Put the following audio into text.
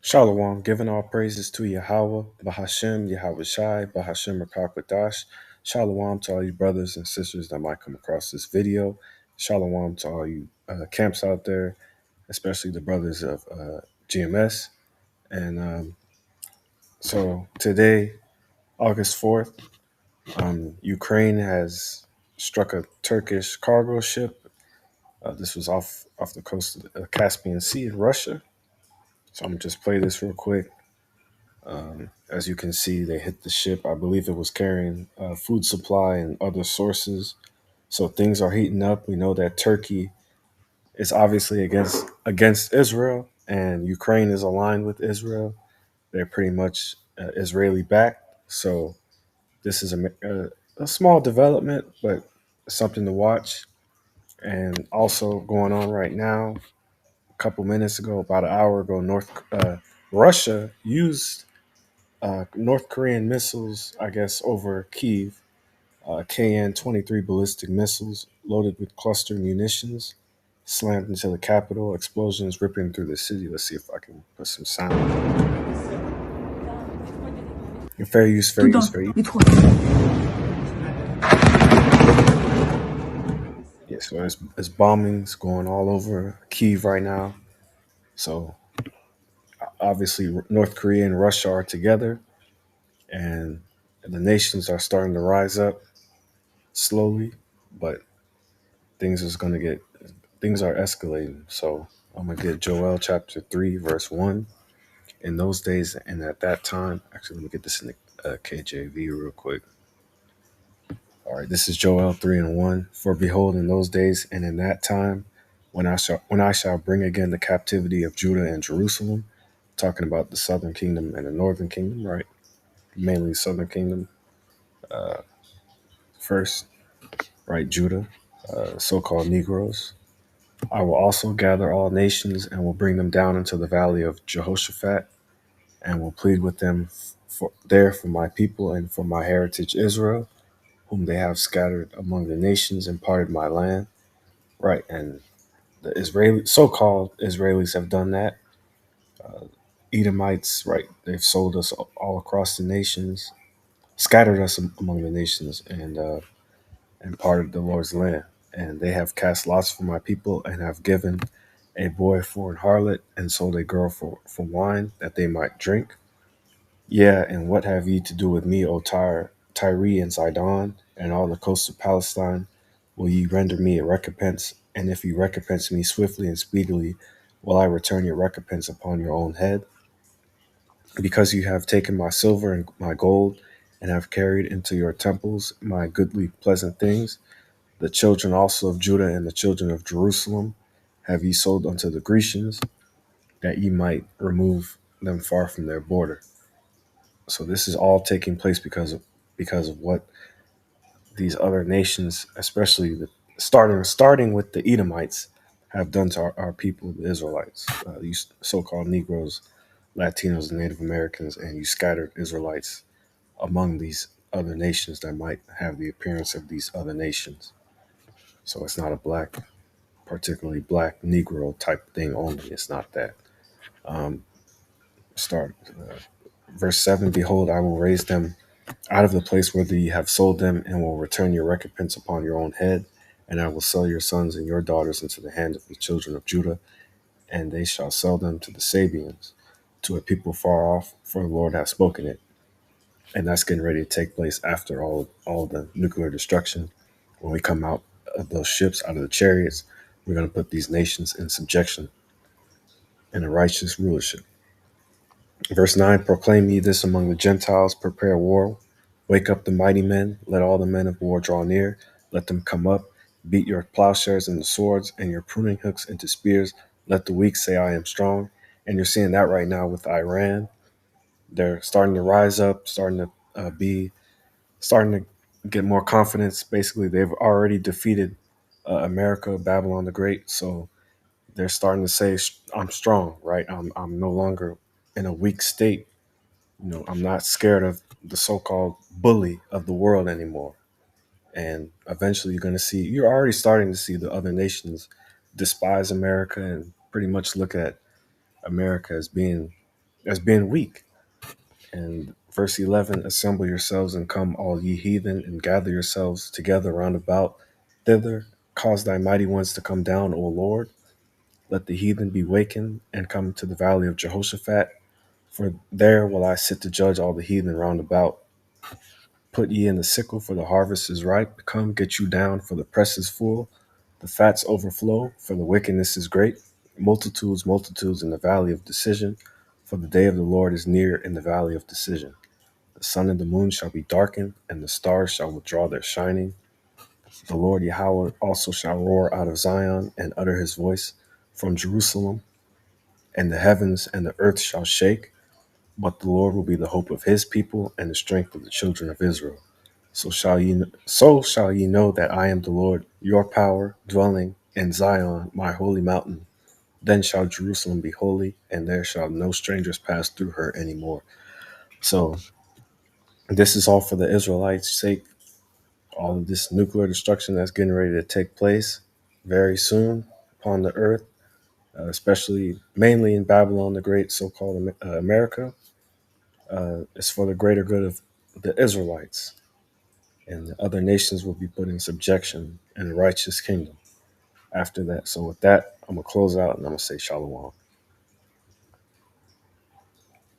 Shalom, giving all praises to Yahweh, Bahashem, Yahweh Shai, Bahashem Rakakadash. Shalom to all you brothers and sisters that might come across this video. Shalom to all you camps out there, especially the brothers of GMS. And so today, August 4th, Ukraine has struck a Turkish cargo ship. This was off the coast of the Caspian Sea in Russia. So I'm going to just play this real quick. As you can see, they hit the ship. I believe it was carrying food supply and other sources. So things are heating up. We know that Turkey is obviously against Israel, and Ukraine is aligned with Israel. They're pretty much Israeli backed. So this is a small development, but something to watch. And also going on right now, a couple minutes ago, about an hour ago, Russia used North Korean missiles, I guess, over Kiev, KN-23 ballistic missiles loaded with cluster munitions slammed into the capital, explosions ripping through the city. Let's see if I can put some sound. Fair use, fair use, fair use. Yeah, so there's bombings going all over Kiev right now. So obviously, North Korea and Russia are together, and the nations are starting to rise up slowly, but things are escalating. So I'm gonna get Joel chapter 3, verse 1. In those days and at that time, actually, let me get this in the KJV real quick. All right, this is Joel 3 and 1. For behold, in those days and in that time, when I shall bring again the captivity of Judah and Jerusalem, talking about the southern kingdom and the northern kingdom, right? Mainly southern kingdom first, right? Judah, so-called Negroes. I will also gather all nations and will bring them down into the valley of Jehoshaphat and will plead with them for my people and for my heritage Israel, whom they have scattered among the nations and parted my land. Right, and the so-called Israelis have done that. Edomites, right, they've sold us all across the nations, scattered us among the nations, and parted the Lord's land. And they have cast lots for my people and have given a boy for an harlot and sold a girl for wine that they might drink. Yeah, and what have ye to do with me, O Tyre and Zidon, and all the coasts of Palestine? Will ye render me a recompense? And if ye recompense me swiftly and speedily, will I return your recompense upon your own head? Because you have taken my silver and my gold, and have carried into your temples my goodly pleasant things, the children also of Judah and the children of Jerusalem have ye sold unto the Grecians, that ye might remove them far from their border. So this is all taking place because of what these other nations, especially starting with the Edomites, have done to our people, the Israelites, these so-called Negroes, Latinos, and Native Americans, and you scattered Israelites among these other nations that might have the appearance of these other nations. So it's not a particularly black Negro type thing only. It's not that. Um, start verse 7. Behold, I will raise them out of the place where ye have sold them, and will return your recompense upon your own head. And I will sell your sons and your daughters into the hand of the children of Judah, and they shall sell them to the Sabians, to a people far off, for the Lord hath spoken it. And that's getting ready to take place after all the nuclear destruction. When we come out of those ships, out of the chariots, we're going to put these nations in subjection and a righteous rulership. Verse 9, proclaim ye this among the Gentiles, prepare war, wake up the mighty men, let all the men of war draw near, let them come up, beat your plowshares into swords and your pruning hooks into spears, let the weak say I am strong. And you're seeing that right now with Iran. They're starting to rise up, starting to get more confidence. Basically, they've already defeated America, Babylon the Great, so they're starting to say I'm strong, right? I'm no longer in a weak state. I'm not scared of the so-called bully of the world anymore. And eventually you're already starting to see the other nations despise America and pretty much look at America as being as being weak. And verse 11, assemble yourselves and come, all ye heathen, and gather yourselves together round about thither. Cause thy mighty ones to come down, O Lord. Let the heathen be wakened and come to the valley of Jehoshaphat. For there will I sit to judge all the heathen round about. Put ye in the sickle, for the harvest is ripe. Come, get you down, for the press is full. The fats overflow, for the wickedness is great. Multitudes, multitudes in the valley of decision. For the day of the Lord is near in the valley of decision. The sun and the moon shall be darkened, and the stars shall withdraw their shining. The Lord Yahweh also shall roar out of Zion and utter his voice from Jerusalem, and the heavens and the earth shall shake. But the Lord will be the hope of his people and the strength of the children of Israel. So shall ye know that I am the Lord, your power, dwelling in Zion, my holy mountain. Then shall Jerusalem be holy, and there shall no strangers pass through her any more. So this is all for the Israelites' sake. All of this nuclear destruction that's getting ready to take place very soon upon the earth, especially mainly in Babylon the Great, so-called America, is for the greater good of the Israelites, and the other nations will be put in subjection in a righteous kingdom after that. So with that, I'm gonna close out and I'm gonna say shalom.